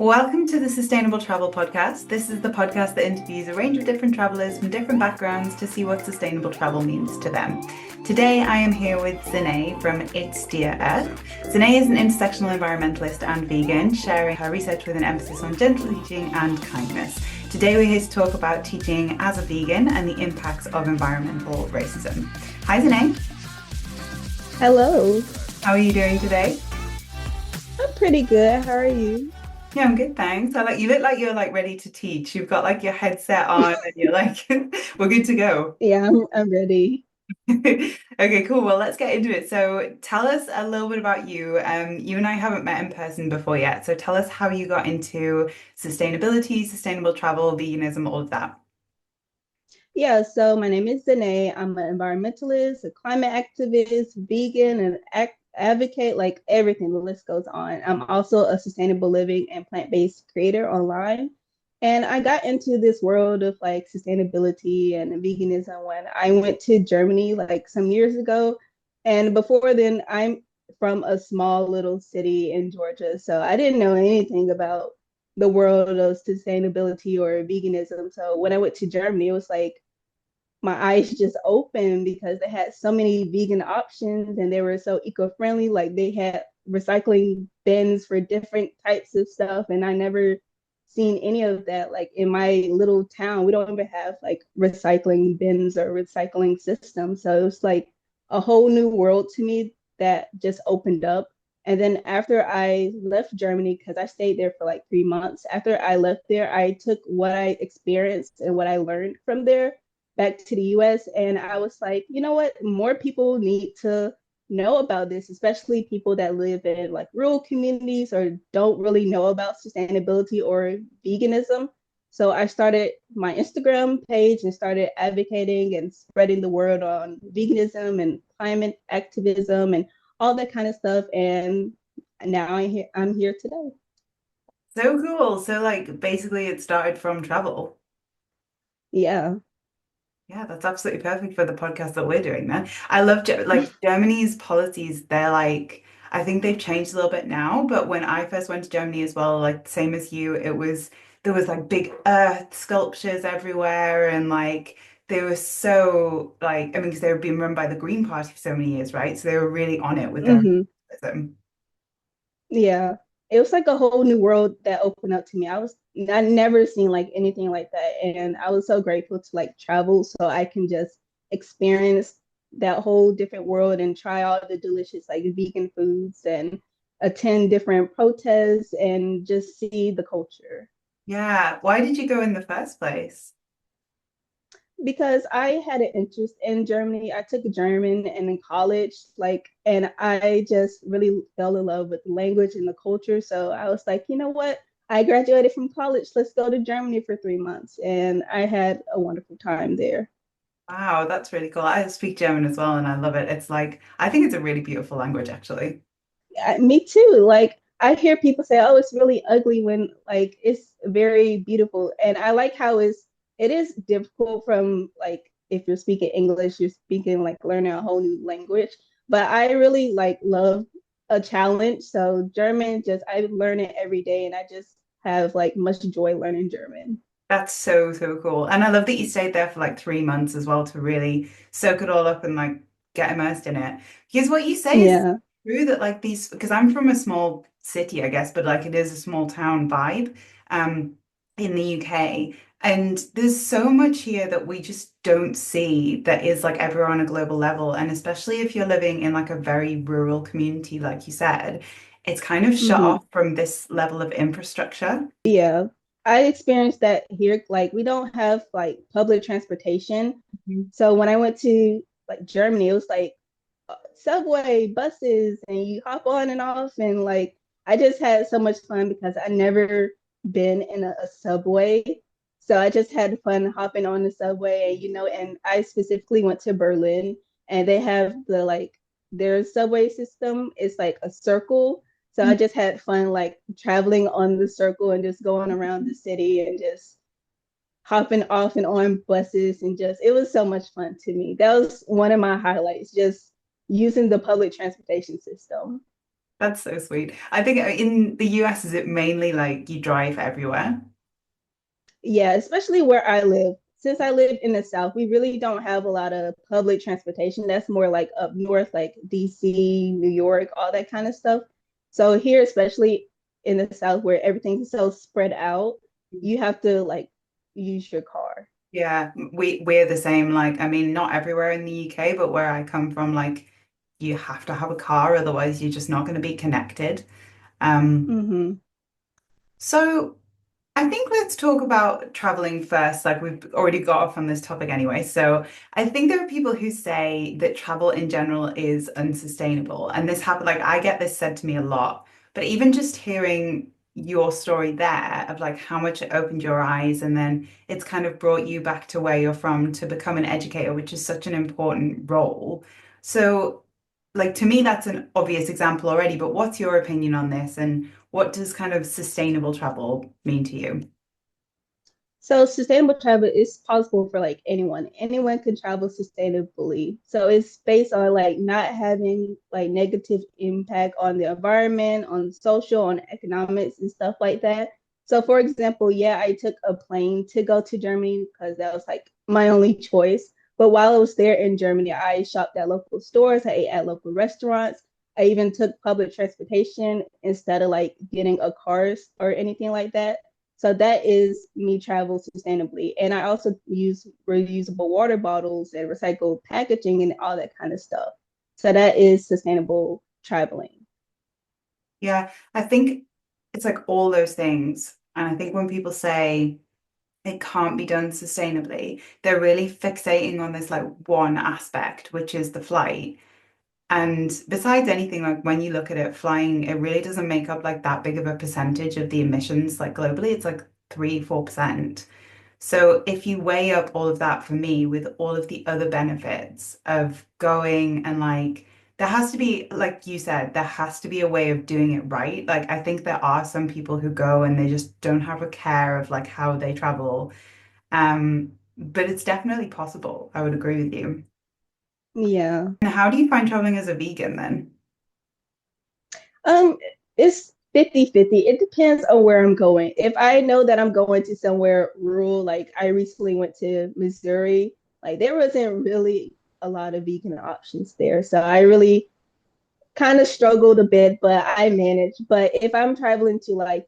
Welcome to the Sustainable Travel Podcast. This is the podcast that interviews a range of different travelers from different backgrounds to see what sustainable travel means to them. Today, I am here with Zenee from It's Dear Earth. Zenee is an intersectional environmentalist and vegan, sharing her research with an emphasis on gentle teaching and kindness. Today, we're here to talk about teaching as a vegan and the impacts of environmental racism. Hi, Zenee. Hello. How are you doing today? I'm pretty good. How are you? Yeah, I'm good, thanks. You look like you're like ready to teach. You've got like your headset on and you're like, we're good to go. Yeah, I'm ready. Okay, cool. Well, let's get into it. So tell us a little bit about you. You and I haven't met in person before yet. So tell us how you got into sustainability, sustainable travel, veganism, all of that. Yeah, so my name is Zenee. I'm an environmentalist, a climate activist, vegan, and advocate, like everything. The list goes on. I'm also a sustainable living and plant-based creator online. And I got into this world of like sustainability and veganism when I went to Germany like some years ago. And before then, I'm from a small little city in Georgia. So I didn't know anything about the world of sustainability or veganism. So when I went to Germany, it was like my eyes just opened because they had so many vegan options and they were so eco-friendly. Like they had recycling bins for different types of stuff, and I never seen any of that. Like in my little town, we don't even have like recycling bins or recycling systems. So it was like a whole new world to me that just opened up. And then after I left Germany, because I stayed there for like 3 months, after I left there, I took what I experienced and what I learned from there back to the US. And I was like, you know what? More people need to know about this, especially people that live in like rural communities or don't really know about sustainability or veganism. So I started my Instagram page and started advocating and spreading the word on veganism and climate activism and all that kind of stuff. And now I'm here today. So cool. So like basically it started from travel. Yeah. Yeah, that's absolutely perfect for the podcast that we're doing then. I love like Germany's policies. They're like, I think they've changed a little bit now, but when I first went to Germany as well, like same as you, there was like big earth sculptures everywhere and like they were so like I mean because they were being run by the Green Party for so many years, right? So they were really on it with their Mm-hmm. activism. Yeah, it was like a whole new world that opened up to me. I never seen like anything like that, and I was so grateful to like travel so I can just experience that whole different world and try all the delicious like vegan foods and attend different protests and just see the culture. Yeah. Why did you go in the first place? Because I had an interest in Germany. I took German and in college, like, and I just really fell in love with the language and the culture. So I was like, you know what? I graduated from college. Let's go to Germany for 3 months. And I had a wonderful time there. Wow, that's really cool. I speak German as well and I love it. It's like I think it's a really beautiful language actually. Me too. Like, I hear people say, oh, it's really ugly when like it's very beautiful. And I like how it is difficult from like if you're speaking English, you're speaking like learning a whole new language. But I really like love a challenge. So German just I learn it every day and I just have like much joy learning German. That's so, so cool. And I love that you stayed there for like 3 months as well to really soak it all up and like get immersed in it. Because what you say is Yeah. true that like these, because I'm from a small city, I guess, but like it is a small town vibe um in the UK. And there's so much here that we just don't see that is like ever on a global level. And especially if you're living in like a very rural community, like you said, it's kind of shut Hmm. off from this level of infrastructure. Yeah. I experienced that here. Like we don't have like public transportation. So when I went to like Germany, it was like subway, buses, and you hop on and off. And like, I just had so much fun because I never been in a subway. So I just had fun hopping on the subway, and and I specifically went to Berlin, and they have the like their subway system is like a circle. So I just had fun like traveling on the circle and just going around the city and just hopping off and on buses and just it was so much fun to me. That was one of my highlights, just using the public transportation system. That's so sweet. I think in the US, is it mainly like you drive everywhere? Yeah, especially where I live. Since I live in the South, we really don't have a lot of public transportation. That's more like up north, like DC, New York, all that kind of stuff. So here, especially in the South, where everything's so spread out, you have to like use your car. Yeah, we're the same. Like, I mean, not everywhere in the UK, but where I come from, like, you have to have a car, otherwise you're just not going to be connected. Um, Hmm. so I think let's talk about traveling first. Like we've already got off on this topic anyway. So I think there are people who say that travel in general is unsustainable. And this happened, like I get this said to me a lot. But even just hearing your story there of like how much it opened your eyes and then it's kind of brought you back to where you're from to become an educator, which is such an important role. So like to me, that's an obvious example already, but what's your opinion on this? And what does kind of sustainable travel mean to you? So sustainable travel is possible for like anyone. Anyone can travel sustainably. So it's based on like not having like negative impact on the environment, on social, on economics and stuff like that. So for example, yeah, I took a plane to go to Germany because that was like my only choice. But while I was there in Germany, I shopped at local stores, I ate at local restaurants. I even took public transportation instead of like getting a car or anything like that. So that is me travel sustainably. And I also use reusable water bottles and recycled packaging and all that kind of stuff. So that is sustainable traveling. Yeah, I think it's like all those things. And I think when people say it can't be done sustainably, they're really fixating on this like one aspect, which is the flight. And besides anything, like when you look at it, flying, it really doesn't make up like that big of a percentage of the emissions. Like globally, it's like 3, 4%. So if you weigh up all of that for me with all of the other benefits of going and like there has to be, like you said, there has to be a way of doing it right. Like I think there are some people who go and they just don't have a care of like how they travel. But it's definitely possible. I would agree with you. Yeah. And how do you find traveling as a vegan then? Um, it's 50-50. It depends on where I'm going. If I know that I'm going to somewhere rural, like I recently went to Missouri, like there wasn't really a lot of vegan options there. So I really kind of struggled a bit, but I managed. But if I'm traveling to like,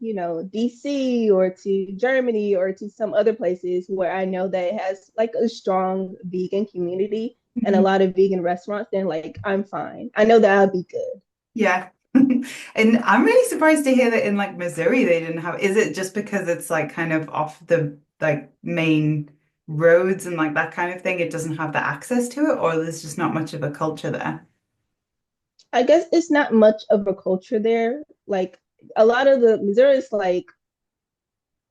DC or to Germany or to some other places where I know that it has like a strong vegan community and a Mhm. lot of vegan restaurants, then like I'm fine. I know that I'll be good. Yeah. And I'm really surprised to hear that in like Missouri they didn't have, is it just because it's like kind of off the like main roads and like that kind of thing, it doesn't have the access to it, or there's just not much of a culture there? I guess it's not much of a culture there. Like a lot of the Missouri is like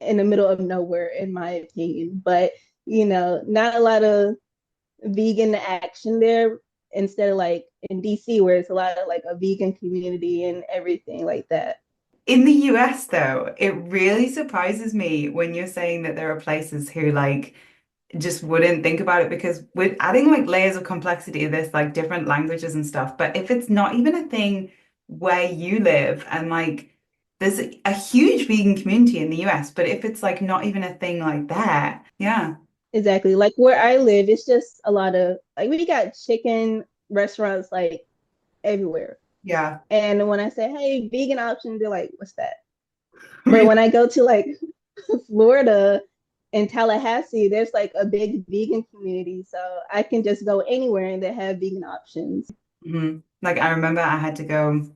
in the middle of nowhere, in my opinion. But not a lot of vegan action there instead of like in DC where it's a lot of like a vegan community and everything like that. In the US though, it really surprises me when you're saying that there are places who like just wouldn't think about it because we're adding like layers of complexity to this, like different languages and stuff. But if it's not even a thing where you live and like there's a huge vegan community in the US, but if it's like not even a thing like that, yeah, Exactly. Like where I live, it's just a lot of like we got chicken restaurants like everywhere. yeah. And when I say, hey, vegan option, they're like, what's that? But when I go to like Florida and Tallahassee, there's like a big vegan community. So I can just go anywhere and they have vegan options. Like I remember I had to go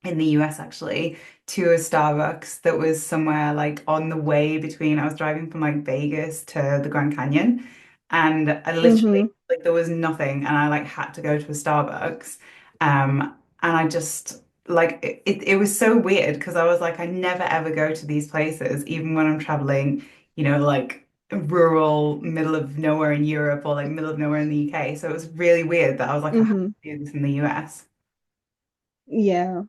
in the US actually to a Starbucks that was somewhere like on the way between I was driving from like Vegas to the Grand Canyon and I literally Hmm. like there was nothing and I like had to go to a Starbucks and I just like it was so weird because I was like I never ever go to these places even when I'm traveling like rural middle of nowhere in Europe or like middle of nowhere in the UK, so it was really weird that I was like I have Hmm. to do this in the US. Yeah.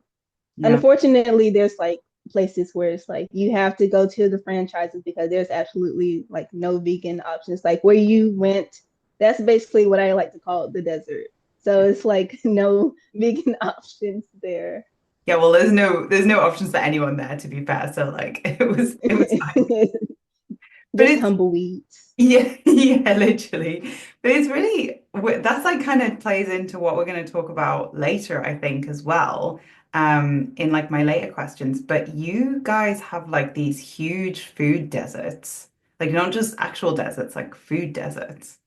Yeah. Unfortunately, there's like places where it's like you have to go to the franchises because there's absolutely like no vegan options. Like where you went, that's basically what I like to call the desert. So it's like no vegan options there. Yeah, well, there's no options for anyone there to be fair. So like it was fine. But Just it's tumbleweeds. yeah, yeah, literally. But it's really that's like kind of plays into what we're going to talk about later, I think, as well, in like my later questions. But you guys have like these huge food deserts, like not just actual deserts, like food deserts.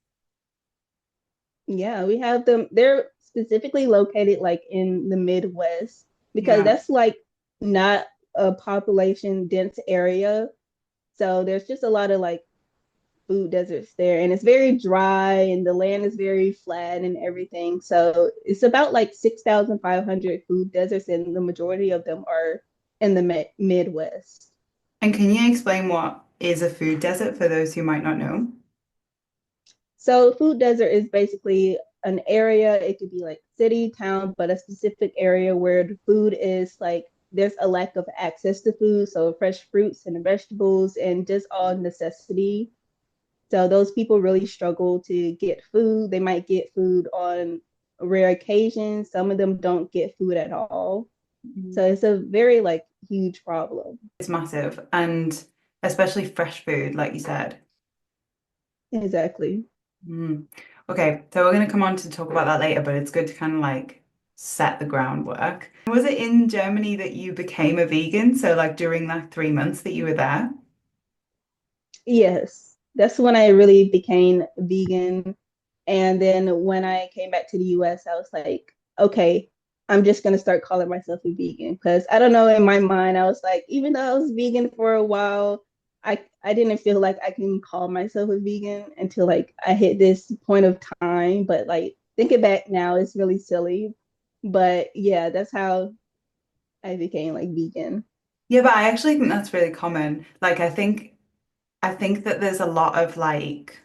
Yeah, we have them. They're specifically located like in the Midwest because Yeah. that's like not a population dense area. So there's just a lot of like food deserts there, and it's very dry, and the land is very flat and everything. So it's about like 6,500 food deserts, and the majority of them are in the Midwest. And can you explain what is a food desert for those who might not know? So food desert is basically an area, it could be like city, town, but a specific area where the food is like there's a lack of access to food, so fresh fruits and vegetables and just all necessity. So those people really struggle to get food. They might get food on rare occasions. Some of them don't get food at all. So it's a very like huge problem. It's massive, and especially fresh food, like you said. Exactly. Mm. Okay, so we're going to come on to talk about that later, but it's good to kind of like set the groundwork. Was it in Germany that you became a vegan? So, like during that 3 months that you were there? Yes. That's when I really became vegan. And then when I came back to the US, I was like, okay, I'm just gonna start calling myself a vegan because I don't know, in my mind, I was like, even though I was vegan for a while, I didn't feel like I can call myself a vegan until like I hit this point of time. But like thinking back now, it's really silly. But yeah, that's how I became like vegan. Yeah, but I actually think that's really common. Like, I think that there's a lot of like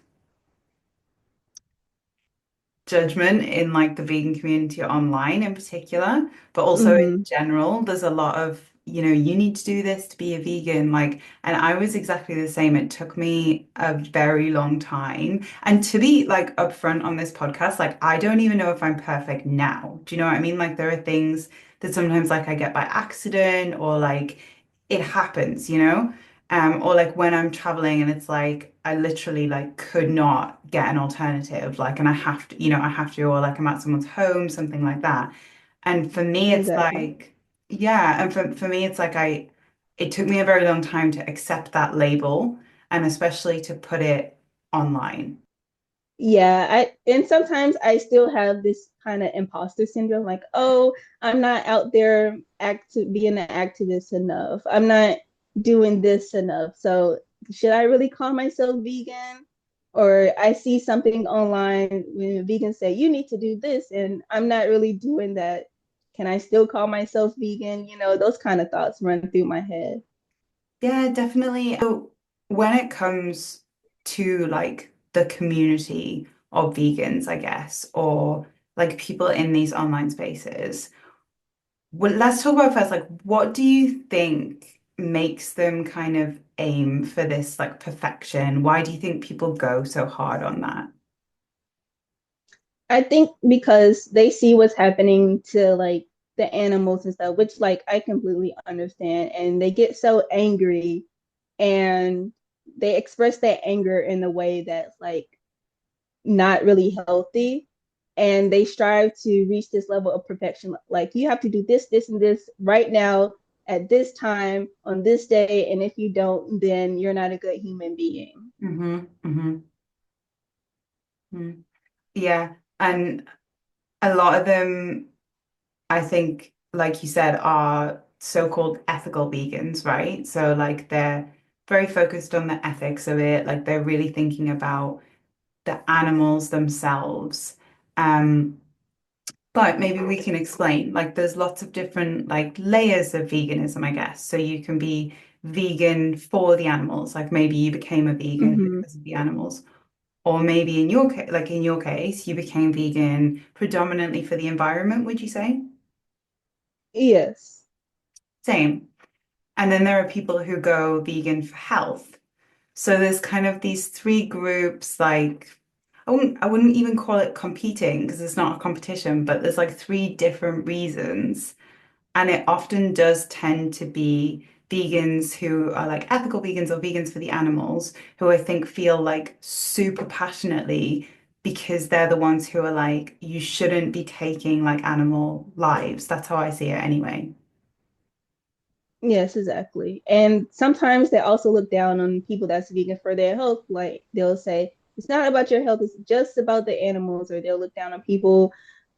judgment in like the vegan community online in particular, but also in Hmm. general, there's a lot of, you need to do this to be a vegan. Like, and I was exactly the same. It took me a very long time. And to be like upfront on this podcast, like I don't even know if I'm perfect now. Do you know what I mean? Like there are things that sometimes like I get by accident or like it happens, you know? Or like when I'm traveling and it's like I literally like could not get an alternative, like and I have to, I have to, or like I'm at someone's home, something like that. And for me, it's Exactly. like, yeah, and for me, it's like it took me a very long time to accept that label and especially to put it online. Yeah, I and sometimes I still have this kind of imposter syndrome, like, oh, I'm not out there being an activist enough. I'm not doing this enough. So should I really call myself vegan? Or I see something online when vegans say you need to do this, and I'm not really doing that. Can I still call myself vegan? Those kind of thoughts run through my head. Yeah, definitely. So when it comes to like the community of vegans, I guess, or like people in these online spaces, well, let's talk about first, like, what do you think makes them kind of aim for this like perfection? Why do you think people go so hard on that? I think because they see what's happening to like the animals and stuff, which like I completely understand, and they get so angry and they express that anger in a way that's like not really healthy, and they strive to reach this level of perfection. Like you have to do this, this, and this right now at this time on this day, and if you don't, then you're not a good human being. Hmm. Hmm. Yeah. And a lot of them, I think, like you said, are so-called ethical vegans, right? So like they're very focused on the ethics of it. Like they're really thinking about the animals themselves. Um, but maybe we can explain, like there's lots of different like layers of veganism, I guess. So you can be vegan for the animals, like maybe you became a vegan Mm-hmm. because of the animals. Or maybe in your case, like in your case, you became vegan predominantly for the environment, would you say? Yes. Same. And then there are people who go vegan for health. So there's kind of these three groups, like I wouldn't even call it competing because it's not a competition, but there's like three different reasons And it often does tend to be vegans who are like ethical vegans or vegans for the animals who I think feel like super passionately because they're the ones who are like, you shouldn't be taking like animal lives. That's how I see it anyway. Yes, exactly. And sometimes they also look down on people that's vegan for their health. Like they'll say, it's not about your health, it's just about the animals, or they'll look down on people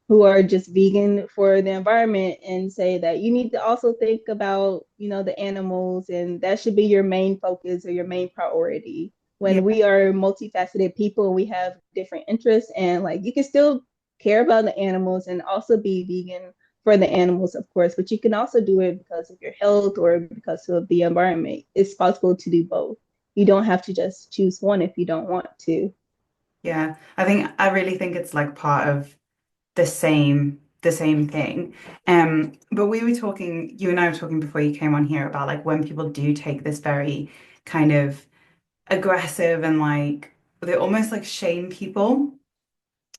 who are just vegan for the environment and say that you need to also think about, the animals, and that should be your main focus or your main priority. Yeah. When we are multifaceted people and we have different interests, and like you can still care about the animals and also be vegan for the animals, of course, but you can also do it because of your health or because of the environment. It's possible to do both. You don't have to just choose one if you don't want to. Yeah. I really think it's like part of the same thing. But we were talking, you and I were talking before you came on here about like when people do take this very kind of aggressive and like they almost like shame people.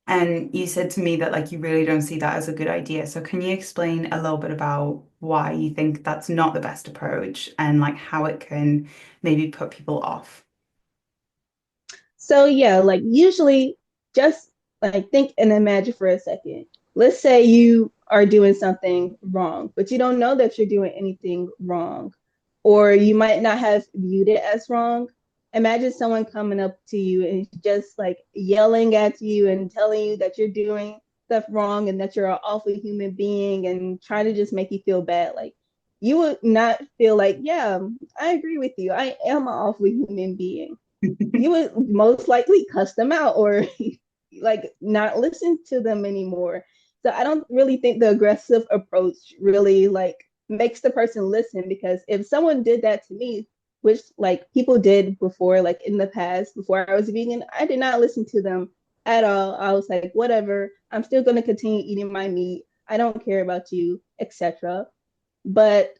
And you said to me that like you really don't see that as a good idea. So can you explain a little bit about why you think that's not the best approach and like how it can maybe put people off? So yeah, like usually just like think and imagine for a second. Let's say you are doing something wrong, but you don't know that you're doing anything wrong, or you might not have viewed it as wrong. Imagine someone coming up to you and just like yelling at you and telling you that you're doing stuff wrong and that you're an awful human being and trying to just make you feel bad. Like you would not feel like, yeah, I agree with you. I am an awful human being. You would most likely cuss them out or like not listen to them anymore. So I don't really think the aggressive approach really like makes the person listen, because if someone did that to me, which like people did before, like in the past, before I was vegan, I did not listen to them at all. I was like, whatever, I'm still going to continue eating my meat. I don't care about you, etc. But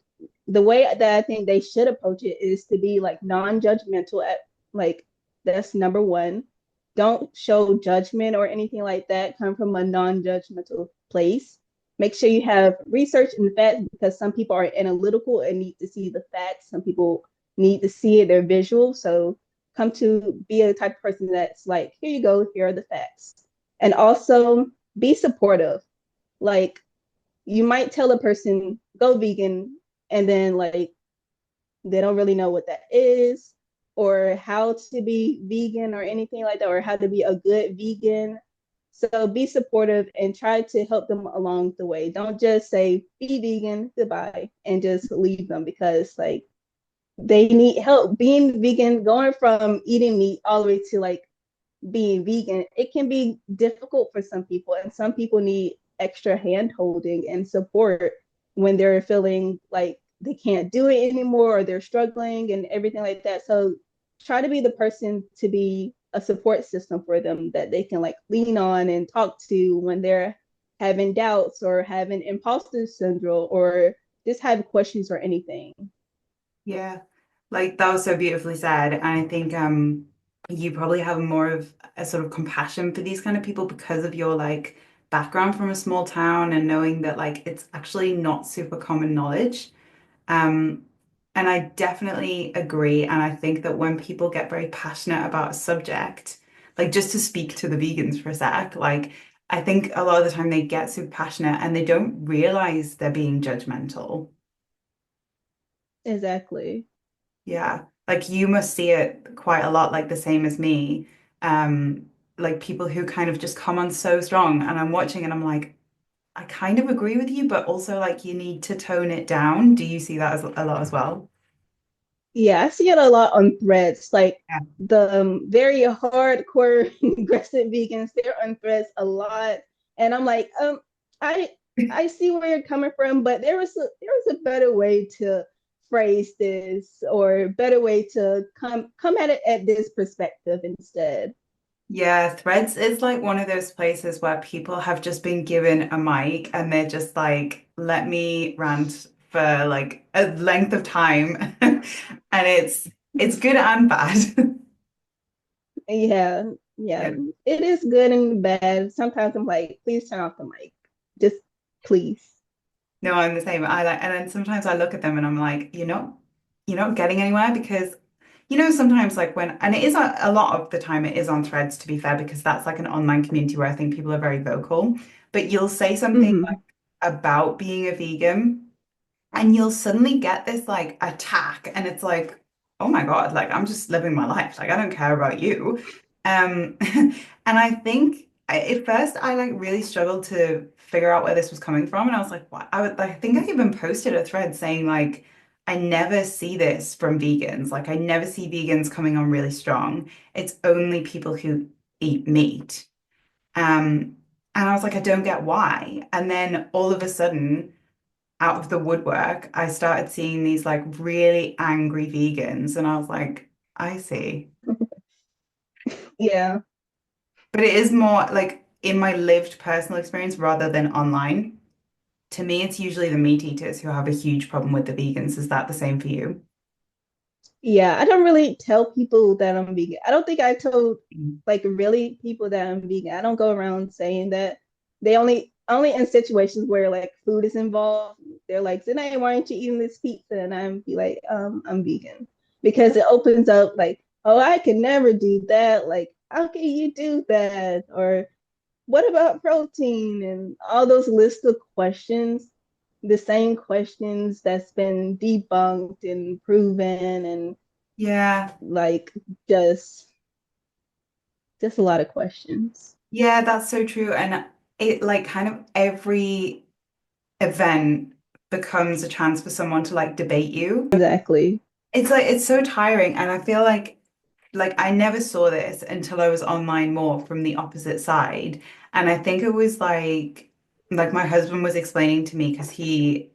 the way that I think they should approach it is to be like non-judgmental at like that's number one. Don't show judgment or anything like that. Come from a non-judgmental place. Make sure you have research and facts, because some people are analytical and need to see the facts. Some people need to see it, they're visual. So come to be a type of person that's like, here you go, here are the facts. And also be supportive. Like you might tell a person go vegan, and then like they don't really know what that is or how to be vegan or anything like that, or how to be a good vegan. So be supportive and try to help them along the way. Don't just say be vegan, goodbye, and just leave them, because like they need help being vegan, going from eating meat all the way to like being vegan. It can be difficult for some people, and some people need extra hand holding and support when they're feeling like they can't do it anymore or they're struggling and everything like that. So try to be the person to be a support system for them that they can like lean on and talk to when they're having doubts or having imposter syndrome or just have questions or anything. Yeah, like that was so beautifully said. And I think you probably have more of a sort of compassion for these kind of people because of your like background from a small town and knowing that like it's actually not super common knowledge. Um, and I definitely agree. And I think that when people get very passionate about a subject, like just to speak to the vegans for a sec, like I think a lot of the time they get super passionate and they don't realize they're being judgmental. Exactly. Yeah, like you must see it quite a lot, like the same as me. Like people who kind of just come on so strong, and I'm watching and I'm like, I kind of agree with you, but also like you need to tone it down. Do you see that as a lot as well? Yeah, I see it a lot on threads. Like Yeah. the very hardcore aggressive vegans, they're on threads a lot, and I'm like, I I see where you're coming from, but there was a better way to phrase this, or better way to come at it at this perspective instead. Yeah, Threads is like one of those places where people have just been given a mic and they're just like, let me rant for like a length of time. And it's good and bad. Yeah, yeah, Yeah. it is good and bad. Sometimes I'm like, please turn off the mic, just please. No, I'm the same. I like, and then sometimes I look at them and I'm like, you're not getting anywhere because, sometimes like when, and it is a lot of the time it is on Threads to be fair, because that's like an online community where I think people are very vocal, but you'll say something like Hmm. about being a vegan and you'll suddenly get this like attack and it's like, oh my God, like I'm just living my life. Like I don't care about you. And I think at first I like really struggled to figure out where this was coming from. And I was like, what? I think I even posted a thread saying like, I never see this from vegans. Like I never see vegans coming on really strong. It's only people who eat meat. And I was like, I don't get why. And then all of a sudden, out of the woodwork, I started seeing these like really angry vegans, and I was like, I see. Yeah. But it is more like in my lived personal experience rather than online. To me, it's usually the meat eaters who have a huge problem with the vegans. Is that the same for you? Yeah, I don't really tell people that I'm vegan. I don't think I told Mm. like really people that I'm vegan. I don't go around saying that. They only in situations where like food is involved, they're like, Zenee, why aren't you eating this pizza? And I'm be like, I'm vegan. Because it opens up like, oh, I can never do that. Like, how can you do that? Or what about protein? And all those list of questions, the same questions that's been debunked and proven and Yeah. like just just a lot of questions. Yeah, that's so true. And it like kind of every event becomes a chance for someone to like debate you. Exactly. It's like it's so tiring, and I feel like I never saw this until I was online more from the opposite side. And I think it was like my husband was explaining to me because he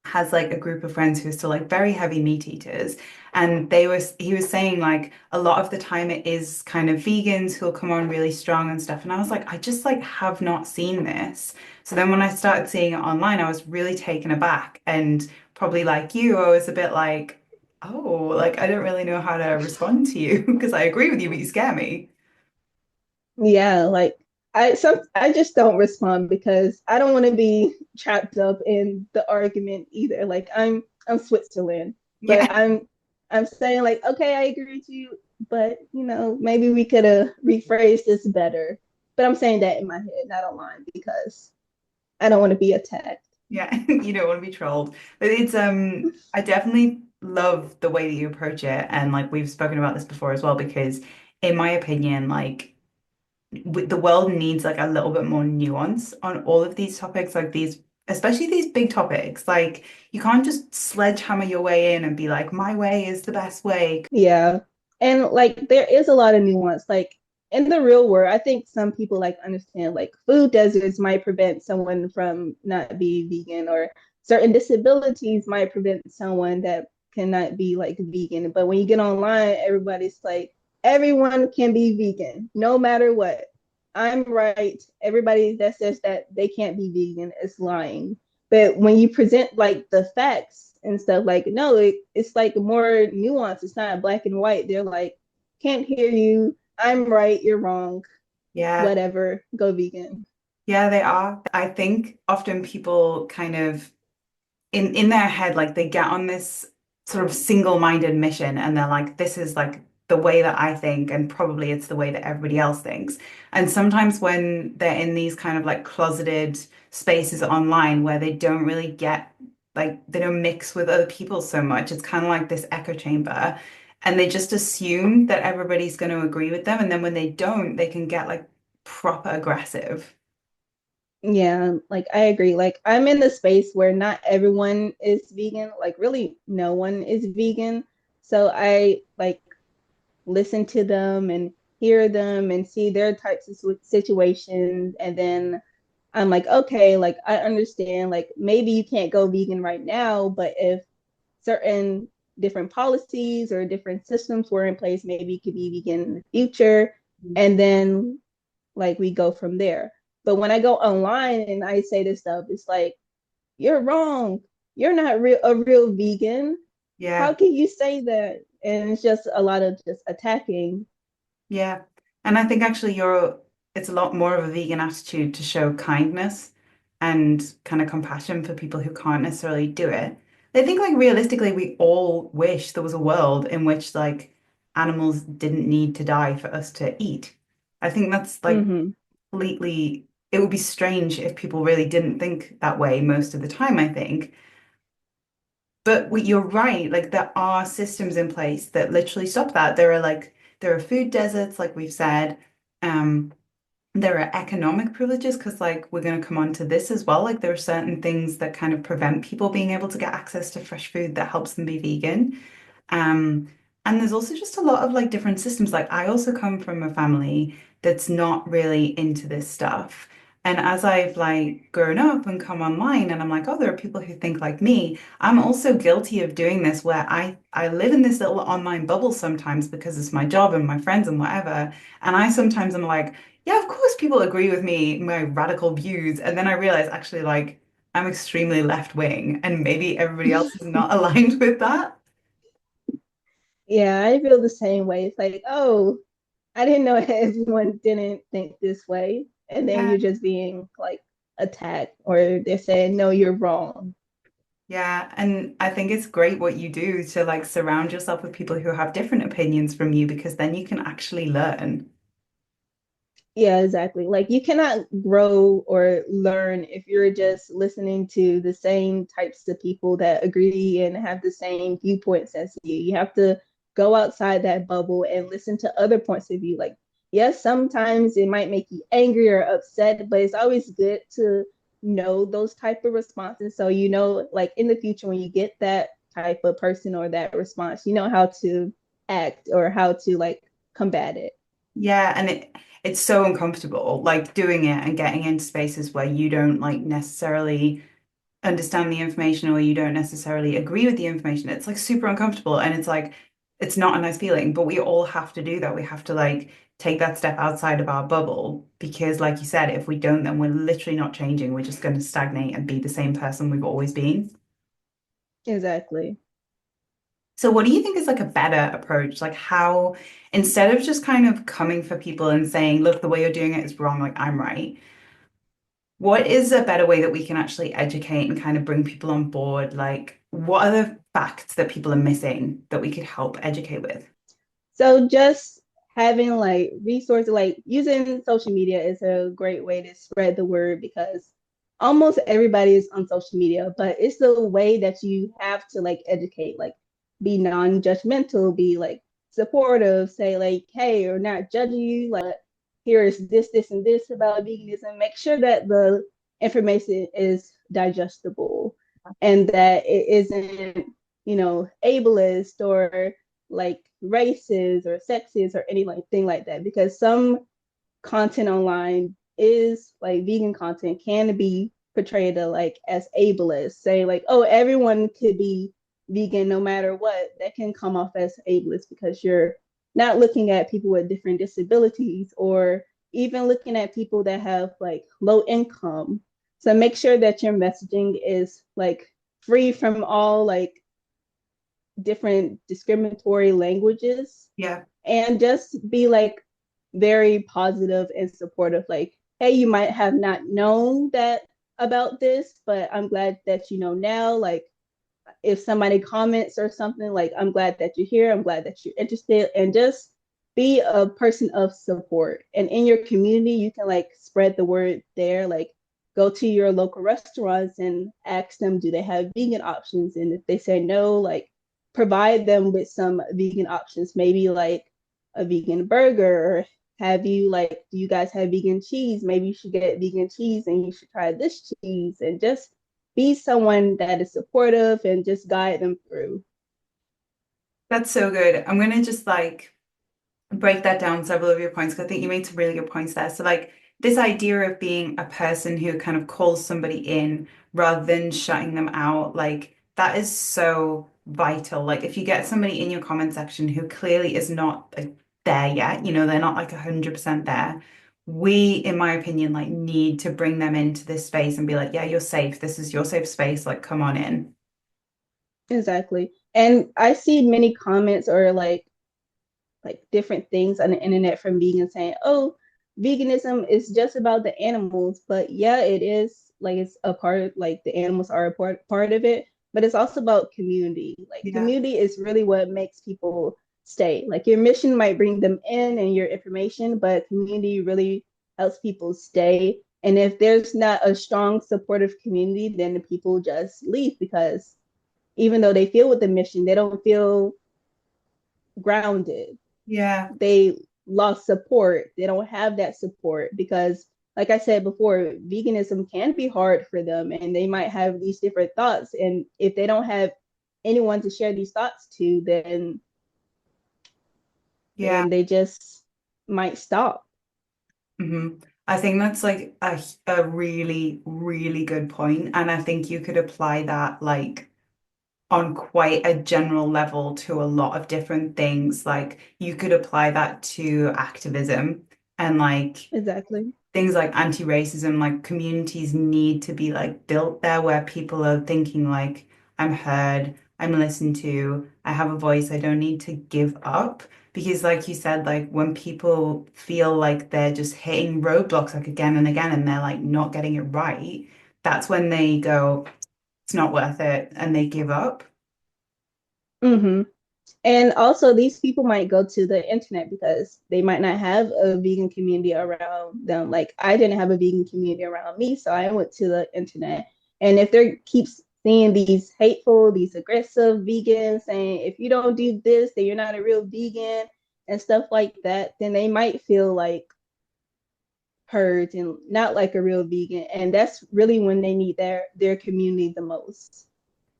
has like a group of friends who are still like very heavy meat eaters. And he was saying like a lot of the time it is kind of vegans who'll come on really strong and stuff. And I was like, I just like have not seen this. So then when I started seeing it online, I was really taken aback. And probably like you, I was a bit like, oh, like I don't really know how to respond to you because I agree with you, but you scare me. Yeah, like I just don't respond because I don't want to be trapped up in the argument either. Like I'm Switzerland, but Yeah. I'm saying like, okay, I agree with you, but maybe we could have rephrased this better. But I'm saying that in my head, not online, because I don't want to be attacked. Yeah, you don't want to be trolled. But it's I definitely love the way that you approach it and like we've spoken about this before as well because in my opinion like the world needs like a little bit more nuance on all of these topics like these especially these big topics. Like you can't just sledgehammer your way in and be like my way is the best way. Yeah. And like there is a lot of nuance. Like in the real world, I think some people like understand like food deserts might prevent someone from not being vegan, or certain disabilities might prevent someone that cannot be like vegan. But when you get online, everybody's like, everyone can be vegan, no matter what. I'm right. Everybody that says that they can't be vegan is lying. But when you present like the facts and stuff, like no, it's like more nuanced. It's not black and white. They're like, can't hear you. I'm right. You're wrong. Yeah. Whatever. Go vegan. Yeah, they are. I think often people kind of in their head, like they get on this sort of single-minded mission and they're like, this is like the way that I think, and probably it's the way that everybody else thinks. And sometimes when they're in these kind of like closeted spaces online where they don't really get like they don't mix with other people so much, it's kind of like this echo chamber. And they just assume that everybody's going to agree with them. And then when they don't, they can get like proper aggressive. Yeah, like I agree. Like I'm in the space where not everyone is vegan. Like really no one is vegan. So I like listen to them and hear them and see their types of situations, and then I'm like, okay, like I understand, like maybe you can't go vegan right now, but if certain different policies or different systems were in place, maybe you could be vegan in the future. And then like we go from there. But when I go online and I say this stuff, it's like, you're wrong. You're not a real vegan. How Yeah. can you say that? And it's just a lot of just attacking. Yeah. And I think actually it's a lot more of a vegan attitude to show kindness. and kind of compassion for people who can't necessarily do it. I think like realistically, we all wish there was a world in which like animals didn't need to die for us to eat. I think that's like Hmm. completely, it would be strange if people really didn't think that way most of the time, I think. But you're right, like there are systems in place that literally stop that. There are food deserts, like we've said. Um, there are economic privileges because like we're going to come on to this as well. Like there are certain things that kind of prevent people being able to get access to fresh food that helps them be vegan. Um, and there's also just a lot of like different systems. Like I also come from a family that's not really into this stuff. And as I've like grown up and come online and I'm like, oh, there are people who think like me, I'm also guilty of doing this where I live in this little online bubble sometimes because it's my job and my friends and whatever. And I sometimes am like, yeah, of course people agree with me, my radical views. And then I realize actually like I'm extremely left wing and maybe everybody else is not aligned with that. Yeah, I feel the same way. It's like, oh, I didn't know everyone didn't think this way. And then Yeah. you're just being like attacked, or they're saying, no, you're wrong. Yeah, and I think it's great what you do to like surround yourself with people who have different opinions from you because then you can actually learn. Yeah, exactly. Like you cannot grow or learn if you're just listening to the same types of people that agree and have the same viewpoints as you. You have to go outside that bubble and listen to other points of view. Like, yes, sometimes it might make you angry or upset, but it's always good to know those type of responses. So you know, like in the future when you get that type of person or that response, you know how to act or how to like combat it. Yeah, and it's so uncomfortable like doing it and getting into spaces where you don't like necessarily understand the information or you don't necessarily agree with the information. It's like super uncomfortable and it's like it's not a nice feeling, but we all have to do that. We have to like take that step outside of our bubble because like you said, if we don't, then we're literally not changing. We're just going to stagnate and be the same person we've always been. Exactly. So what do you think is like a better approach? Like how instead of just kind of coming for people and saying, look, the way you're doing it is wrong, like I'm right. What is a better way that we can actually educate and kind of bring people on board? Like, what are the facts that people are missing that we could help educate with? So just having like resources, like using social media is a great way to spread the word because almost everybody is on social media, but it's the way that you have to like educate, like be non-judgmental, be like supportive, say like, hey, we're not judging you, like here is this, this, and this about veganism. Make sure that the information is digestible and that it isn't, ableist or like racist or sexist or anything like that because some content online is like vegan content can be portrayed like as ableist, say like, oh, everyone could be vegan no matter what. That can come off as ableist because you're not looking at people with different disabilities or even looking at people that have like low income. So make sure that your messaging is like free from all like different discriminatory languages Yeah, and just be like very positive and supportive, like, hey, you might have not known that about this, but I'm glad that you know now. Like if somebody comments or something, like, I'm glad that you're here, I'm glad that you're interested, and just be a person of support. And in your community you can like spread the word there, like go to your local restaurants and ask them, do they have vegan options? And if they say no, like provide them with some vegan options, maybe like a vegan burger, or have you like, do you guys have vegan cheese? Maybe you should get vegan cheese and you should try this cheese, and just be someone that is supportive and just guide them through. that's so good. I'm gonna just like break that down several of your points because I think you made some really good points there. So like this idea of being a person who kind of calls somebody in rather than shutting them out, like that is so vital. Like if you get somebody in your comment section who clearly is not like there yet, they're not like 100% there. We, in my opinion, like need to bring them into this space and be like, yeah, you're safe. This is your safe space. Like, come on in. Exactly. And I see many comments or like different things on the internet from vegans saying, oh, veganism is just about the animals. But yeah, it is like it's a part, like the animals are a part of it, but it's also about community. Like Yeah. community is really what makes people stay. Like your mission might bring them in and your information, but community really helps people stay. And if there's not a strong supportive community, then the people just leave because even though they feel with the mission, they don't feel grounded. Yeah. They lost support. They don't have that support because, like I said before, veganism can be hard for them and they might have these different thoughts. And if they don't have anyone to share these thoughts to, Yeah. then they just might stop. hmm I think that's like a really, really good point. And I think you could apply that like on quite a general level to a lot of different things. Like you could apply that to activism and like Exactly. things like anti-racism, like communities need to be like built there where people are thinking like, I'm heard, I'm listened to, I have a voice, I don't need to give up. Because like you said, like when people feel like they're just hitting roadblocks like again and again and they're like not getting it right, that's when they go, it's not worth it and they give up. Mm-hmm. And also, these people might go to the internet because they might not have a vegan community around them. Like, I didn't have a vegan community around me, so I went to the internet. And if they keeps seeing these hateful, these aggressive vegans saying, if you don't do this, then you're not a real vegan and stuff like that, then they might feel like hurt and not like a real vegan. And that's really when they need their community the most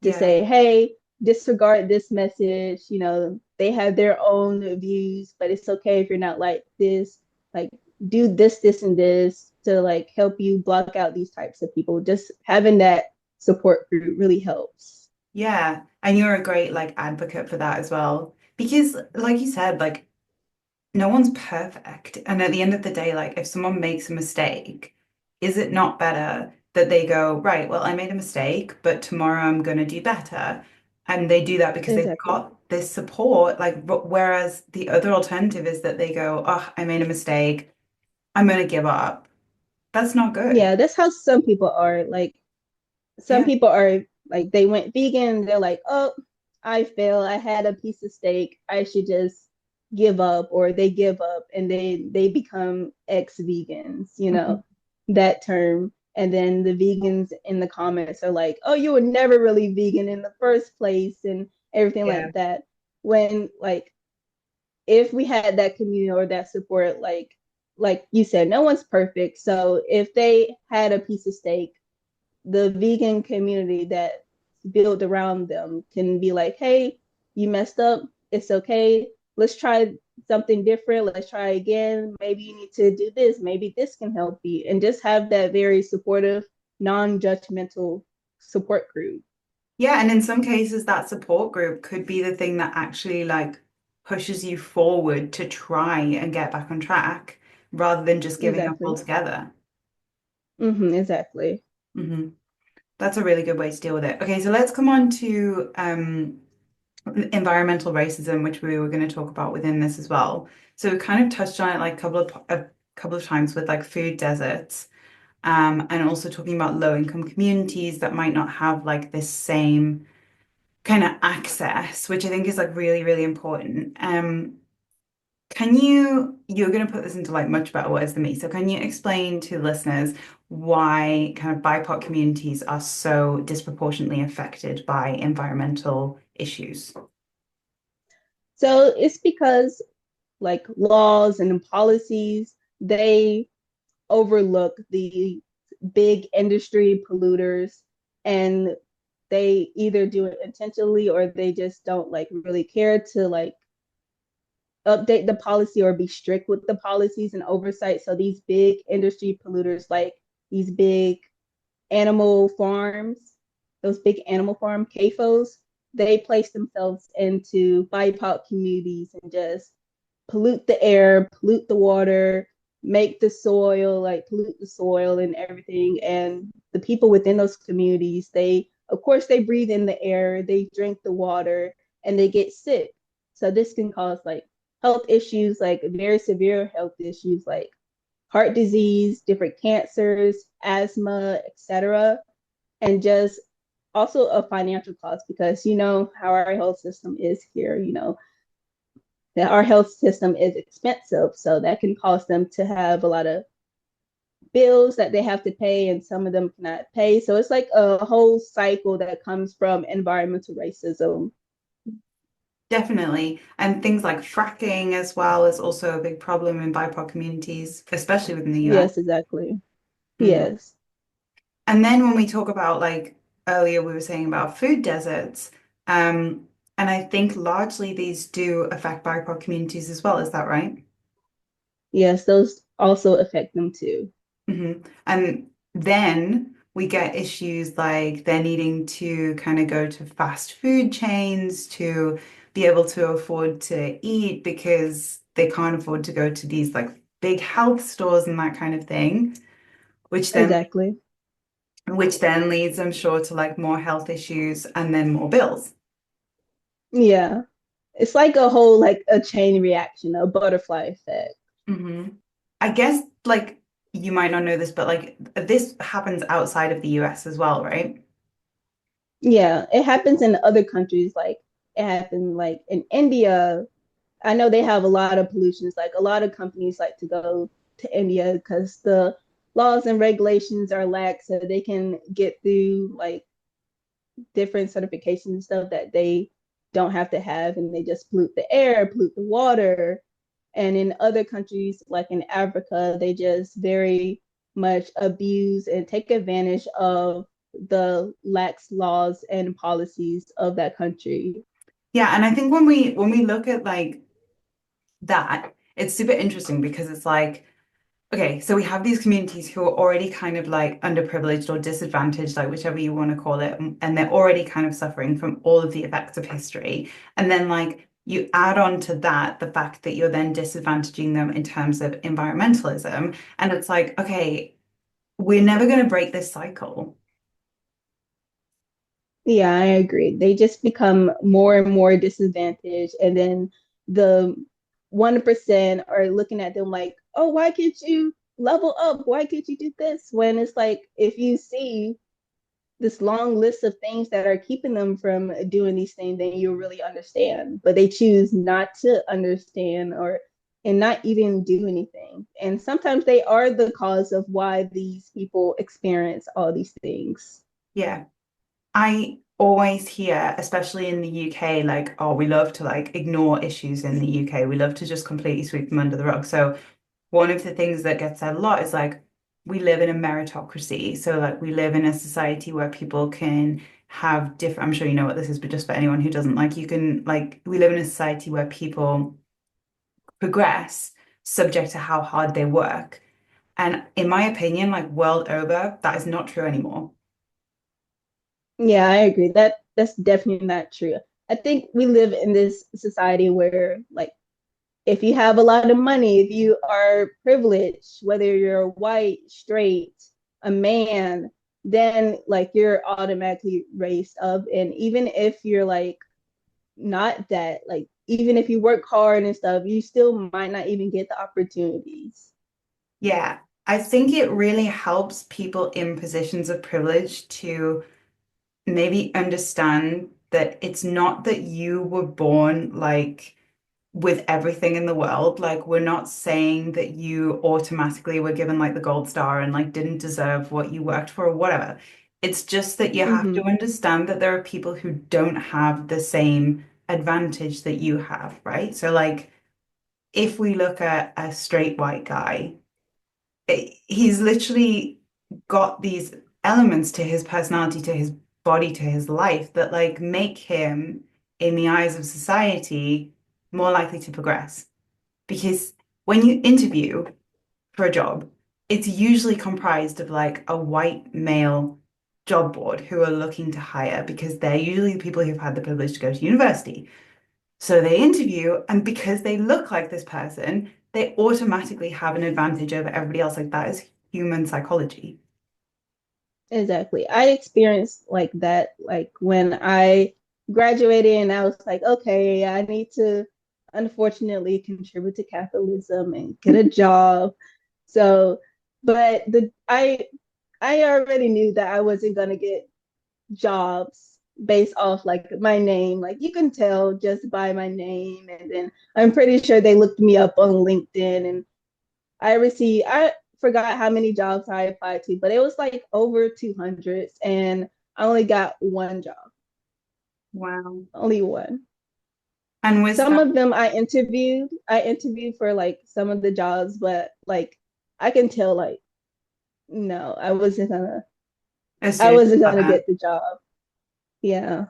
to Yeah. say, hey, disregard this message. They have their own views, but it's okay if you're not like this. Like, do this, and this to like help you block out these types of people. Just having that support group really helps. Yeah. And you're a great like advocate for that as well. Because like you said, like no one's perfect. And at the end of the day, like if someone makes a mistake, is it not better that they go, right, well, I made a mistake, but tomorrow I'm going to do better. And they do that because they've Exactly. got this support. Like, whereas the other alternative is that they go, oh, I made a mistake. I'm going to give up. That's not good. Yeah, that's how some people are. Like some Yeah. people are like they went vegan, they're like, oh, I failed, I had a piece of steak, I should just give up, or they give up and they become ex-vegans, Mhm. that term. And then the vegans in the comments are like, oh, you were never really vegan in the first place and everything Yeah. like that. When like if we had that community or that support, like you said, no one's perfect. So if they had a piece of steak, the vegan community that built around them can be like, hey, you messed up. It's okay. Let's try something different. Let's try again. Maybe you need to do this. Maybe this can help you. And just have that very supportive, non judgmental support group. Yeah, and in some cases, that support group could be the thing that actually like pushes you forward to try and get back on track rather than just giving up Exactly. altogether. Exactly. hmm That's a really good way to deal with it. Okay, so let's come on to environmental racism, which we were going to talk about within this as well. So we kind of touched on it like a couple of times with like food deserts, and also talking about low income communities that might not have like this same kind of access, which I think is like really, really important. You're going to put this into like much better words than me. So can you explain to listeners why kind of BIPOC communities are so disproportionately affected by environmental issues? So it's because like laws and policies, they overlook the big industry polluters, and they either do it intentionally or they just don't like really care to like update the policy or be strict with the policies and oversight. So these big industry polluters, like these big animal farms, those big animal farm CAFOs, they place themselves into BIPOC communities and just pollute the air, pollute the water, make the soil, like pollute the soil and everything. And the people within those communities, of course, they breathe in the air, they drink the water, and they get sick. So this can cause like health issues, like very severe health issues, like heart disease, different cancers, asthma, etc. And just also a financial cost because you know how our health system is here, you know, that our health system is expensive. So that can cause them to have a lot of bills that they have to pay and some of them cannot pay. So it's like a whole cycle that comes from environmental racism. Definitely. And things like fracking as well is also a big problem in BIPOC communities, especially within the US. Yes, exactly. Mm. Yes. And then when we talk about like earlier, we were saying about food deserts, um, and I think largely these do affect BIPOC communities as well. Is that right? Yes, those also affect them too. And then we get issues like they're needing to kind of go to fast food chains to be able to afford to eat because they can't afford to go to these like big health stores and that kind of thing, which then Exactly. which then leads, I'm sure, to like more health issues and then more bills. Yeah. It's like a whole like a chain reaction, a butterfly effect. hmm I guess like you might not know this, but like this happens outside of the US as well, right? Yeah, it happens in other countries. Like it happened like in India. I know they have a lot of pollutions. Like a lot of companies like to go to India because the laws and regulations are lax, so they can get through like different certifications and stuff that they don't have to have, and they just pollute the air, pollute the water. And in other countries, like in Africa, they just very much abuse and take advantage of the lax laws and policies of that country. Yeah, and I think when we look at like that, it's super interesting because it's like, okay, so we have these communities who are already kind of like underprivileged or disadvantaged, like whichever you want to call it, and they're already kind of suffering from all of the effects of history. And then like you add on to that the fact that you're then disadvantaging them in terms of environmentalism, and it's like, okay, we're never going to break this cycle. Yeah, I agree. They just become more and more disadvantaged. And then the 1% are looking at them like, oh, why can't you level up? Why can't you do this? When it's like, if you see this long list of things that are keeping them from doing these things, then you'll really understand. But they choose not to understand or and not even do anything. And sometimes they are the cause of why these people experience all these things. Yeah. I always hear, especially in the UK, like, oh, we love to like ignore issues in the UK. We love to just completely sweep them under the rug. So one of the things that gets said a lot is like we live in a meritocracy. So like we live in a society where people can have different, I'm sure you know what this is, but just for anyone who doesn't, like you can like we live in a society where people progress subject to how hard they work. And in my opinion, like world over, that is not true anymore. Yeah, I agree. That's definitely not true. I think we live in this society where like if you have a lot of money, if you are privileged, whether you're white, straight, a man, then like you're automatically raised up. And even if you're like not that, like even if you work hard and stuff, you still might not even get the opportunities. Yeah, I think it really helps people in positions of privilege to maybe understand that it's not that you were born like with everything in the world. Like, we're not saying that you automatically were given like the gold star and like didn't deserve what you worked for or whatever. It's just that you have to Mm-hmm. understand that there are people who don't have the same advantage that you have, right? So, like, if we look at a straight white guy, he's literally got these elements to his personality, to his body, to his life that like make him, in the eyes of society, more likely to progress. Because when you interview for a job, it's usually comprised of like a white male job board who are looking to hire because they're usually the people who've had the privilege to go to university. So they interview, and because they look like this person, they automatically have an advantage over everybody else. Like that is human psychology. Exactly. I experienced like that, like when I graduated and I was like, okay, I need to unfortunately contribute to capitalism and get a job. So, but the I already knew that I wasn't gonna get jobs based off like my name. Like you can tell just by my name. And then I'm pretty sure they looked me up on LinkedIn and I forgot how many jobs I applied to, but it was like over 200 and I only got one job, Wow. only one. And was Some that of them I interviewed for like some of the jobs, but like I can tell like no, as I soon as you wasn't got gonna that? get the job. Yeah.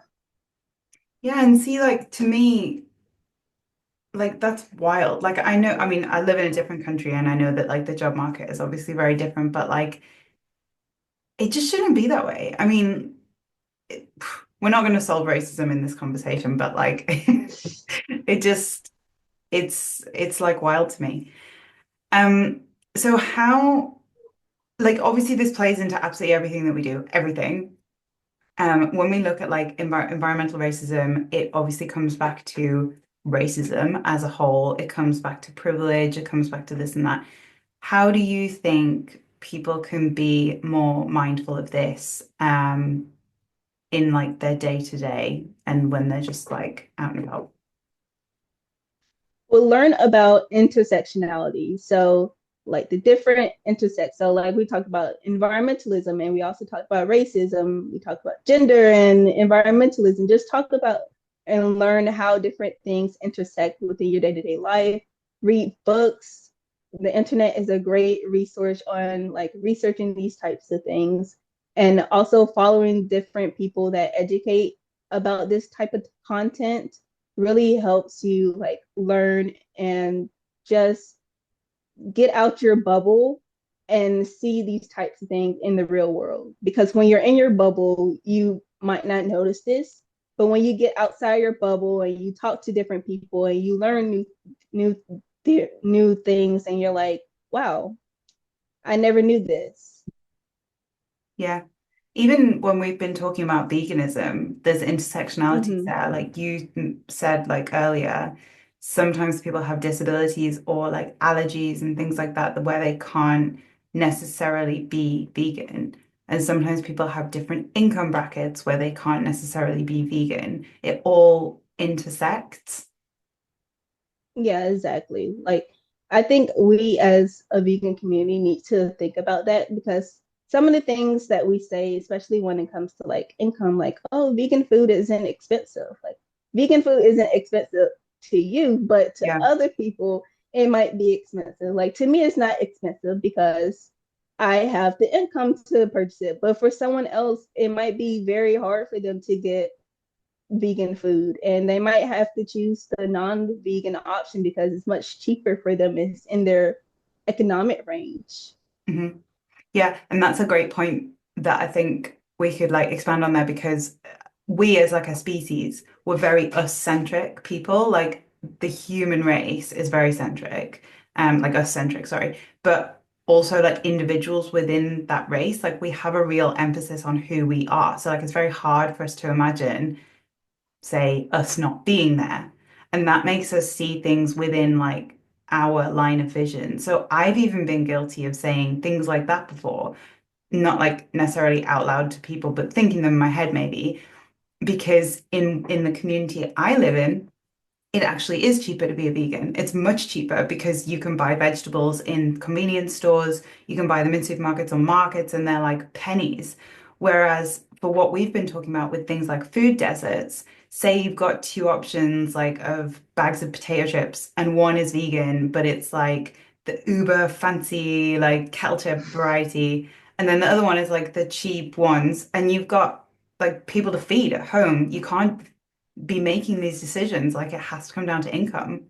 Yeah, and see, like to me, like that's wild. Like I know, I mean, I live in a different country and I know that like the job market is obviously very different, but like it just shouldn't be that way. I mean, it, we're not going to solve racism in this conversation, but like it just it's like wild to me. Um, so how like obviously this plays into absolutely everything that we do, everything. When we look at like environmental racism, it obviously comes back to racism as a whole. It comes back to privilege, it comes back to this and that. How do you think people can be more mindful of this in like their day to day and when they're just like out and about? We'll learn about intersectionality. So, like the different intersect. So, like we talked about environmentalism, and we also talked about racism. We talked about gender and environmentalism. Just talk about and learn how different things intersect within your day to day life. Read books. The internet is a great resource on like researching these types of things, and also following different people that educate about this type of content really helps you like learn and just get out your bubble and see these types of things in the real world. Because when you're in your bubble, you might not notice this, but when you get outside your bubble and you talk to different people and you learn new new things, and you're like, wow, I never knew this. Yeah. Even when we've been talking about veganism, there's intersectionalities Mm-hmm. there. Like you said, like earlier, sometimes people have disabilities or like allergies and things like that, where they can't necessarily be vegan. And sometimes people have different income brackets where they can't necessarily be vegan. It all intersects. Yeah, exactly. Like, I think we as a vegan community need to think about that because some of the things that we say, especially when it comes to like income, like, oh, vegan food isn't expensive. Like, vegan food isn't expensive to you, but to Yeah. other people, it might be expensive. Like, to me, it's not expensive because I have the income to purchase it. But for someone else, it might be very hard for them to get vegan food and they might have to choose the non-vegan option because it's much cheaper for them. It's in their economic range. hmm Yeah, and that's a great point that I think we could like expand on there because we as like a species, we're very us-centric people. Like the human race is very centric, like us-centric, sorry. But also like individuals within that race, like we have a real emphasis on who we are. So like it's very hard for us to imagine, say, us not being there. And that makes us see things within like our line of vision. So I've even been guilty of saying things like that before, not like necessarily out loud to people, but thinking them in my head maybe, because in the community I live in, it actually is cheaper to be a vegan. It's much cheaper because you can buy vegetables in convenience stores, you can buy them in supermarkets or markets, and they're like pennies. Whereas for what we've been talking about with things like food deserts, say you've got two options like of bags of potato chips, and one is vegan, but it's like the uber fancy like kettle variety, and then the other one is like the cheap ones, and you've got like people to feed at home. You can't be making these decisions. Like it has to come down to income.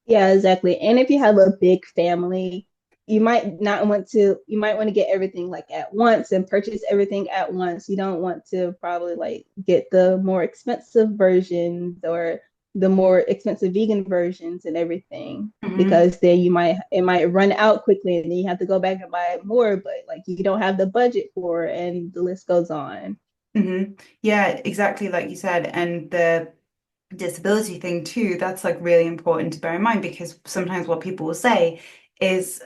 Yeah, exactly. And if you have a big family, you might want to get everything like at once and purchase everything at once. You don't want to probably like get the more expensive versions or the more expensive vegan versions and everything hmm because then it might run out quickly and then you have to go back and buy more, but like you don't have the budget for it and the list goes on. Yeah, exactly like you said. And the disability thing too, that's like really important to bear in mind because sometimes what people will say is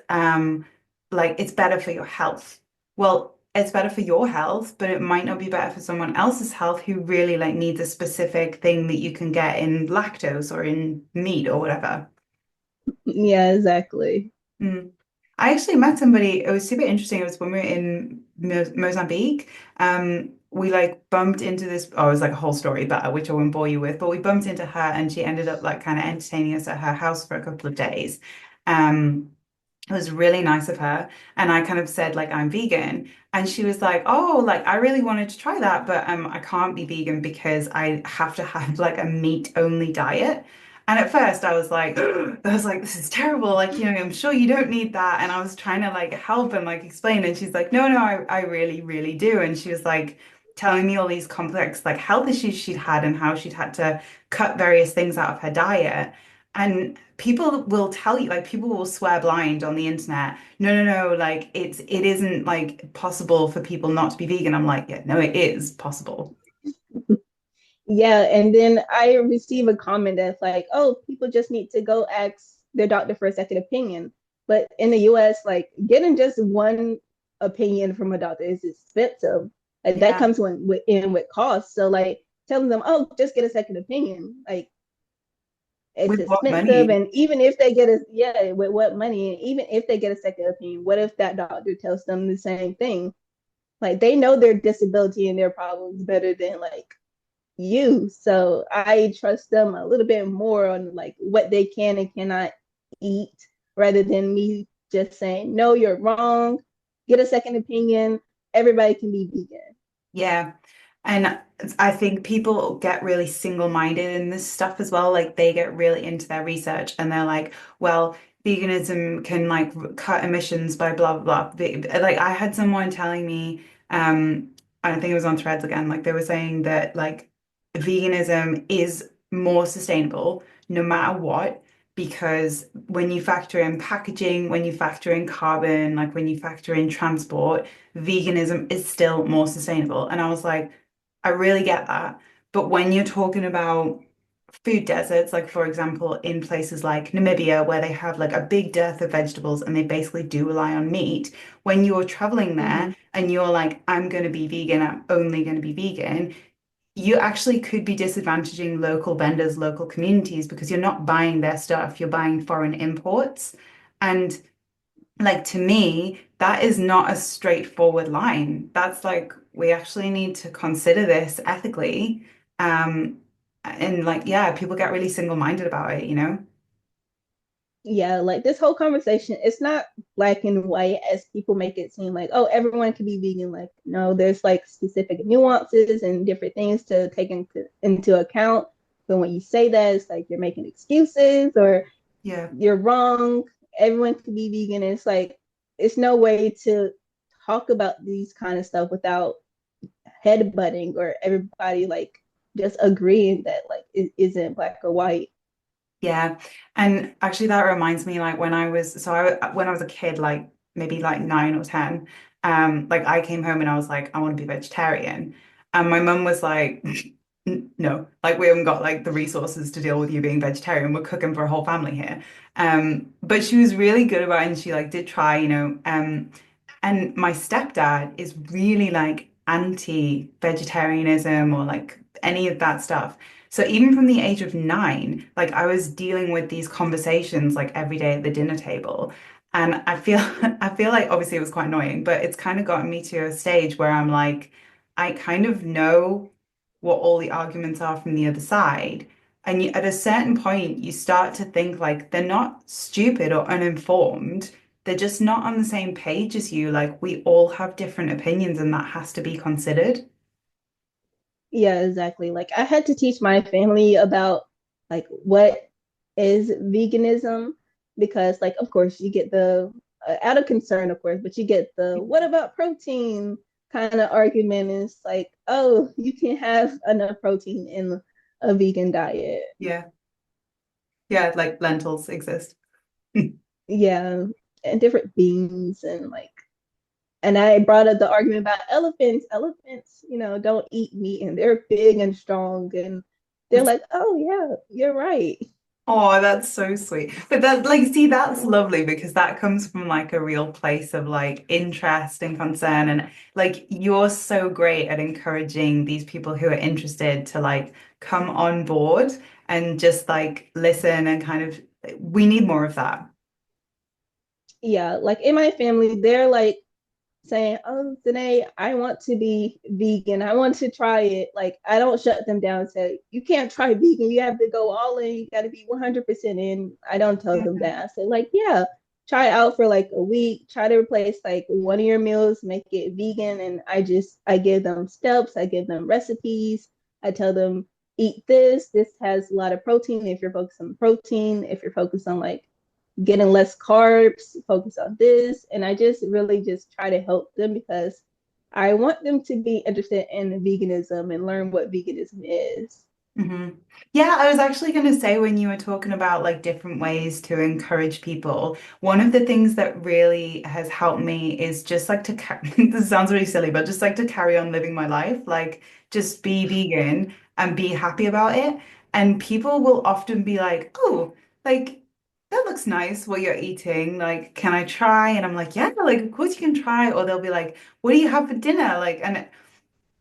like it's better for your health. Well, it's better for your health, but it might not be better for someone else's health who really like needs a specific thing that you can get in lactose or in meat or whatever. Yeah, exactly. Mm. I actually met somebody, it was super interesting. It was when we were in Mozambique. We like bumped into this, oh, it was like a whole story about her, which I won't bore you with, but we bumped into her and she ended up like kind of entertaining us at her house for a couple of days. Um, it was really nice of her. And I kind of said, like, I'm vegan. And she was like, oh, like, I really wanted to try that, but I can't be vegan because I have to have like a meat only diet. And at first I was like, I was like, this is terrible. Like, I'm sure you don't need that. And I was trying to like help and like explain. And she's like, no, no, I really, really do. And she was like telling me all these complex like health issues she'd had and how she'd had to cut various things out of her diet. And people will tell you, like people will swear blind on the internet. No, no, no, like it isn't like possible for people not to be vegan. I'm like, yeah, no, it is possible. Yeah, and then I receive a comment that's like, "Oh, people just need to go ask their doctor for a second opinion." But in the US, like getting just one opinion from a doctor is expensive. Like that Yeah. comes with cost. So like telling them, "Oh, just get a second opinion," like it's With what expensive. money? And even if they get a yeah, with what money, and even if they get a second opinion, what if that doctor tells them the same thing? Like they know their disability and their problems better than like you. So I trust them a little bit more on like what they can and cannot eat rather than me just saying, no, you're wrong. Get a second opinion. Everybody can be vegan. Yeah. And I think people get really single-minded in this stuff as well. Like they get really into their research and they're like, well, veganism can like cut emissions by blah blah blah. Like I had someone telling me, I think it was on Threads again, like they were saying that like veganism is more sustainable no matter what, because when you factor in packaging, when you factor in carbon, like when you factor in transport, veganism is still more sustainable. And I was like, I really get that. But when you're talking about food deserts, like for example, in places like Namibia, where they have like a big dearth of vegetables and they basically do rely on meat, when you're traveling there Mm-hmm. and you're like, I'm going to be vegan, I'm only going to be vegan, you actually could be disadvantaging local vendors, local communities, because you're not buying their stuff, you're buying foreign imports. And like to me, that is not a straightforward line. That's like we actually need to consider this ethically. Um, and like, yeah, people get really single-minded about it, you know? Yeah, like this whole conversation, it's not black and white as people make it seem like, oh, everyone can be vegan. Like, no, there's like specific nuances and different things to take into account. But when you say that, it's like you're making excuses or Yeah. you're wrong. Everyone can be vegan. It's like it's no way to talk about these kind of stuff without headbutting or everybody like just agreeing that like it isn't black or white. Yeah. And actually that reminds me like when I was a kid, like maybe like 9 or 10, like I came home and I was like, I want to be vegetarian. And my mum was like, No, like we haven't got like the resources to deal with you being vegetarian. We're cooking for a whole family here." But she was really good about it and she like did try, and my stepdad is really like anti-vegetarianism or like any of that stuff. So even from the age of 9, like I was dealing with these conversations like every day at the dinner table. And I feel I feel like obviously it was quite annoying, but it's kind of gotten me to a stage where I'm like, I kind of know what all the arguments are from the other side. And at a certain point, you start to think like they're not stupid or uninformed. They're just not on the same page as you. Like we all have different opinions, and that has to be considered. Yeah, exactly. Like I had to teach my family about like what is veganism because like of course you get the out of concern of course, but you get the what about protein kind of argument. And it's like, oh, you can have enough protein in a vegan diet. Yeah. Yeah, like lentils exist. Yeah, and different beans and like and I brought up the argument about elephants. Elephants, don't eat meat and they're big and strong and they're like, oh yeah, you're right. Oh, that's so sweet. But that, like, see, that's lovely because that comes from like a real place of like interest and concern. And like, you're so great at encouraging these people who are interested to like come on board and just like listen and kind of, we need more of that. Yeah, like in my family, they're like saying, "Oh, Zenee, I want to be vegan. I want to try it." Like I don't shut them down and say, "You can't try vegan. You have to go all in. You got to be 100% in." I don't tell them that. I say like, "Yeah, try it out for like a week. Try to replace like one of your meals, make it vegan." And I give them steps. I give them recipes. I tell them eat this. This has a lot of protein. If you're focused on protein, if you're focused on like getting less carbs, focus on this. And I just really just try to help them because I want them to be interested in veganism and learn what veganism is. hmm Yeah, I was actually going to say when you were talking about like different ways to encourage people, one of the things that really has helped me is just like to this sounds really silly, but just like to carry on living my life, like just be vegan and be happy about it. And people will often be like, "Oh, like that looks nice what you're eating. Like, can I try?" And I'm like, "Yeah, like of course you can try." Or they'll be like, "What do you have for dinner?" Like, and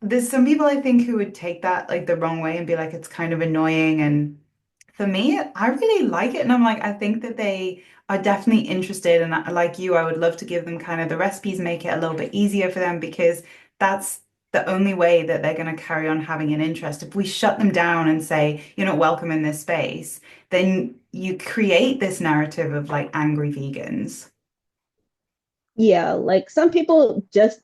there's some people I think who would take that like the wrong way and be like it's kind of annoying. And for me, I really like it. And I'm like, I think that they are definitely interested. And like you, I would love to give them kind of the recipes, make it a little bit easier for them because that's the only way that they're going to carry on having an interest. If we shut them down and say, you're not welcome in this space, then you create this narrative of like angry vegans. Yeah, like some people just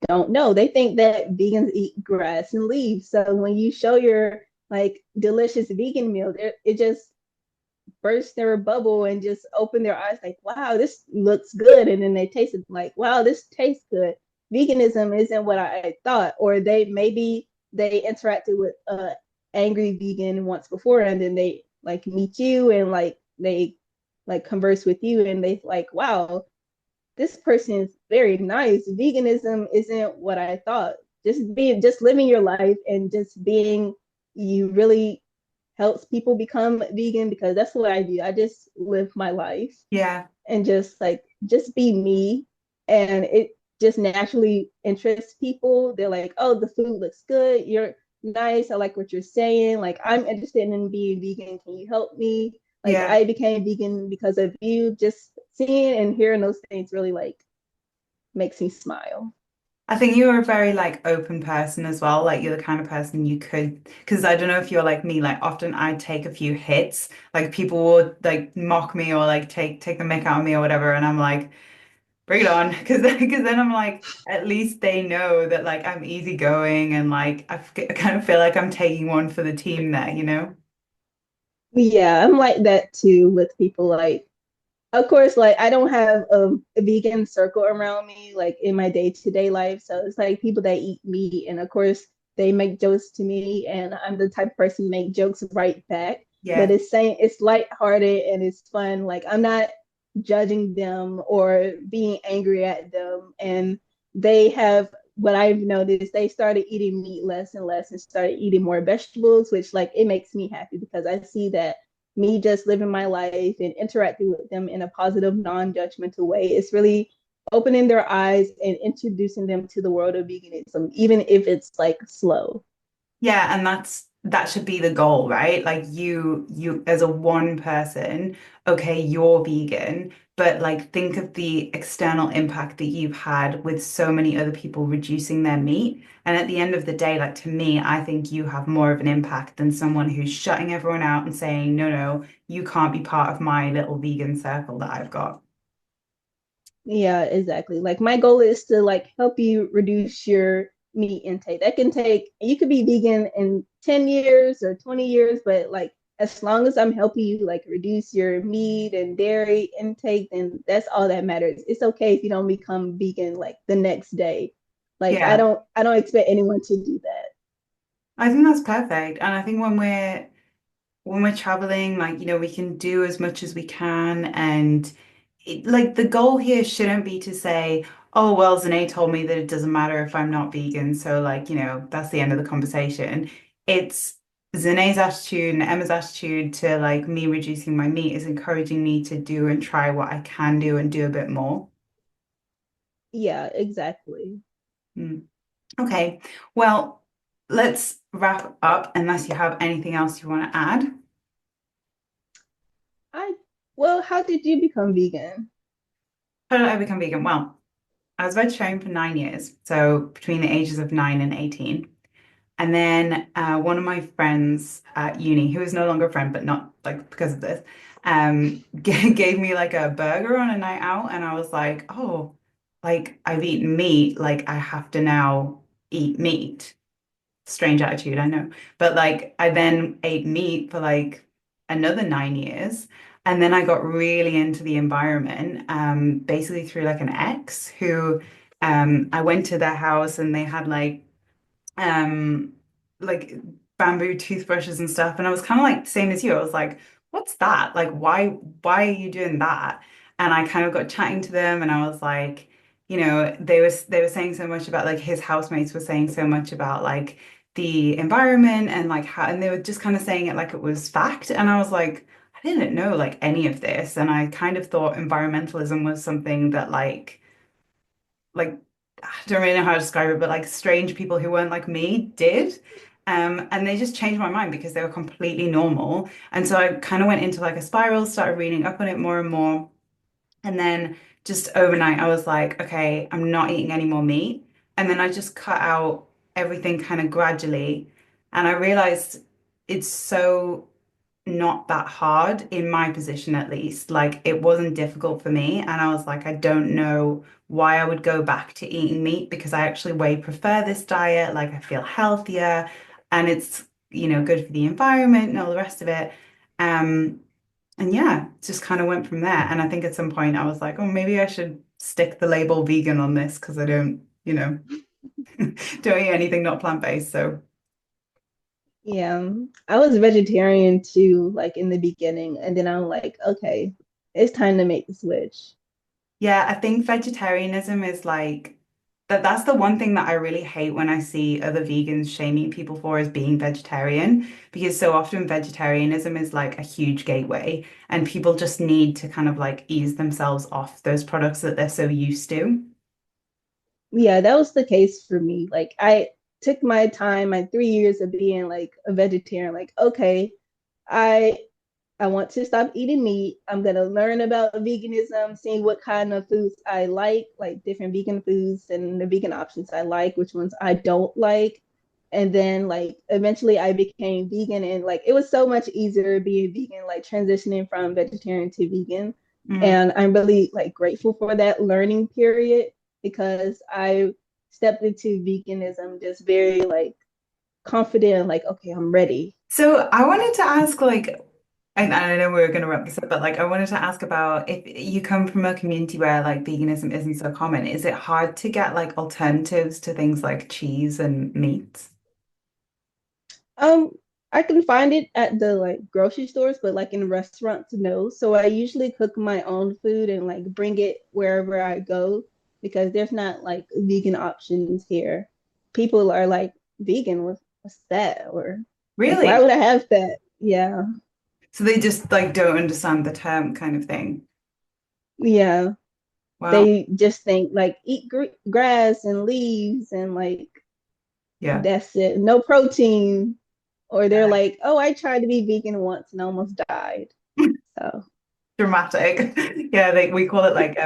don't know. They think that vegans eat grass and leaves. So when you show your like delicious vegan meal, it just burst their bubble and just open their eyes like, wow, this looks good. And then they taste it like, wow, this tastes good. Veganism isn't what I thought. Or they interacted with angry vegan once before and then they like meet you and like they like converse with you and they like, wow, this person is very nice. Veganism isn't what I thought. Just living your life and just being you really helps people become vegan because that's what I do. I just live my life Yeah. and just be me and it just naturally interests people. They're like, "Oh, the food looks good. You're nice. I like what you're saying. Like I'm interested in being vegan. Can you help me?" Like Yeah. I became vegan because of you. Just seeing and hearing those things really like makes me smile. I think you're a very like open person as well. Like you're the kind of person you could, because I don't know if you're like me, like often I take a few hits, like people will like mock me or like take the mick out of me or whatever, and I'm like, bring it on, because then I'm like, at least they know that like I'm easygoing and like I kind of feel like I'm taking one for the team there, you know? Yeah, I'm like that too with people like of course, like I don't have a vegan circle around me, like in my day-to-day life. So it's like people that eat meat, and of course they make jokes to me, and I'm the type of person to make jokes right back. But Yeah, it's lighthearted and it's fun. Like I'm not judging them or being angry at them. And they have what I've noticed, they started eating meat less and less and started eating more vegetables, which like it makes me happy because I see that me just living my life and interacting with them in a positive, non-judgmental way. It's really opening their eyes and introducing them to the world of veganism, even if it's like slow. yeah, and that should be the goal, right? Like you as a one person, okay, you're vegan, but like think of the external impact that you've had with so many other people reducing their meat. And at the end of the day, like to me, I think you have more of an impact than someone who's shutting everyone out and saying, no, no, you can't be part of my little vegan circle that I've got. Yeah, exactly. Like my goal is to like help you reduce your meat intake. That can take you could be vegan in 10 years or 20 years, but like as long as I'm helping you like reduce your meat and dairy intake, then that's all that matters. It's okay if you don't become vegan like the next day. Like Yeah. I don't expect anyone to do that. I think that's perfect. And I think when we're traveling, like, we can do as much as we can. And like the goal here shouldn't be to say, oh, well, Zenee told me that it doesn't matter if I'm not vegan. So like, that's the end of the conversation. It's Zene's attitude and Emma's attitude to like me reducing my meat is encouraging me to do and try what I can do and do a bit more. Yeah, exactly. Mm. Okay, well, let's wrap up unless you have anything else you want to add. I well, how did you become vegan? How did I become vegan? Well, I was vegetarian for 9 years, so between the ages of 9 and 18. And then one of my friends at uni, who is no longer a friend, but not like because of this, gave me like a burger on a night out, and I was like, oh, like I've eaten meat, like I have to now eat meat. Strange attitude, I know. But like I then ate meat for like another 9 years. And then I got really into the environment, basically through like an ex who I went to their house and they had um like bamboo toothbrushes and stuff. And I was kind of like same as you. I was like, what's that? Like why are you doing that? And I kind of got chatting to them and I was like, they were saying so much about like his housemates were saying so much about like the environment and like how and they were just kind of saying it like it was fact. And I was like, I didn't know like any of this. And I kind of thought environmentalism was something that like I don't really know how to describe it, but like strange people who weren't like me did. And they just changed my mind because they were completely normal. And so I kind of went into like a spiral, started reading up on it more and more. And then just overnight, I was like, okay, I'm not eating any more meat. And then I just cut out everything kind of gradually. And I realized it's so not that hard in my position, at least. Like it wasn't difficult for me. And I was like, I don't know why I would go back to eating meat because I actually way prefer this diet. Like I feel healthier and it's, good for the environment and all the rest of it. Um, and yeah, just kind of went from there. And I think at some point I was like, oh, maybe I should stick the label vegan on this because I don't, don't eat anything not plant-based. So Yeah, I was vegetarian too, like in the beginning, and then I'm like, okay, it's time to make the switch. yeah, I think vegetarianism is like that's the one thing that I really hate when I see other vegans shaming people for is being vegetarian because so often vegetarianism is like a huge gateway and people just need to kind of like ease themselves off those products that they're so used to. Yeah, that was the case for me. Like I took my time, my 3 years of being like a vegetarian, like, okay, I I want to stop eating meat. I'm gonna learn about veganism, seeing what kind of foods I like different vegan foods and the vegan options I like, which ones I don't like. And then like eventually I became vegan and like it was so much easier being vegan, like transitioning from vegetarian to vegan. Mm. And I'm really like grateful for that learning period because I stepped into veganism just very like confident, like, okay, I'm ready. So I wanted to ask like and I know we were going to wrap this up, but like I wanted to ask about if you come from a community where like veganism isn't so common, is it hard to get like alternatives to things like cheese and meats? Um, I can find it at the like grocery stores, but like in restaurants, no. So I usually cook my own food and like bring it wherever I go because there's not like vegan options here. People are like, vegan, what's that? Or like, why Really? would I have that? Yeah. So they just like don't understand the term kind of thing. Yeah. Wow. They just think like eat grass and leaves and like Yeah. that's it. No protein. Or they're Yeah. like, oh, I tried to be vegan once and almost died. So Dramatic. Yeah, like we call it like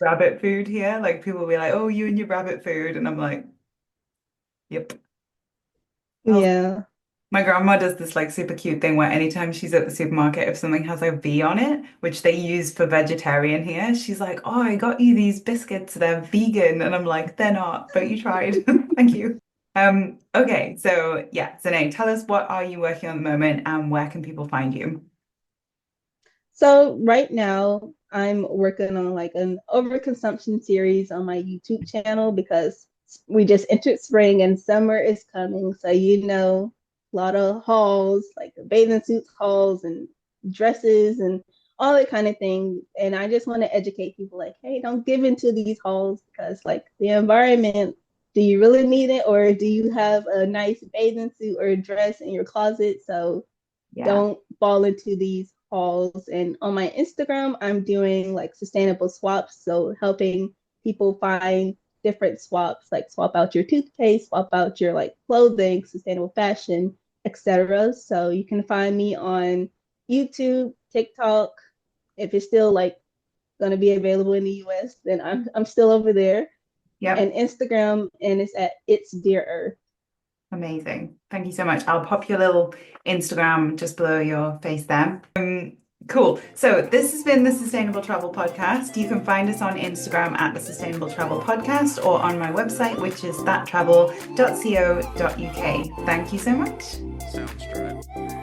rabbit food here. Like people will be like, "Oh, you and your rabbit food," and I'm like, "Yep." yeah. My grandma does this like super cute thing where anytime she's at the supermarket, if something has a V on it, which they use for vegetarian here, she's like, "Oh, I got you these biscuits. They're vegan." And I'm like, "They're not, but you tried. Thank you." Okay, so yeah, Zenee, tell us what are you working on at the moment and where can people find you? So right now I'm working on like an overconsumption series on my YouTube channel because we just entered spring and summer is coming. So a lot of hauls, like the bathing suits hauls and dresses and all that kind of thing. And I just want to educate people like, hey, don't give into these hauls because like the environment do you really need it, or do you have a nice bathing suit or dress in your closet? So Yeah. don't fall into these hauls. And on my Instagram, I'm doing like sustainable swaps, so helping people find different swaps, like swap out your toothpaste, swap out your like clothing, sustainable fashion, etc. So you can find me on YouTube, TikTok. If it's still like going to be available in the US, then I'm still over there, and Yep. Instagram, and it's at It's Dear Earth. Amazing. Thank you so much. I'll pop your little Instagram just below your face there. Cool. So this has been the Sustainable Travel Podcast. You can find us on Instagram at the Sustainable Travel Podcast or on my website, which is thattravel.co.uk. Thank you so much. Sounds right.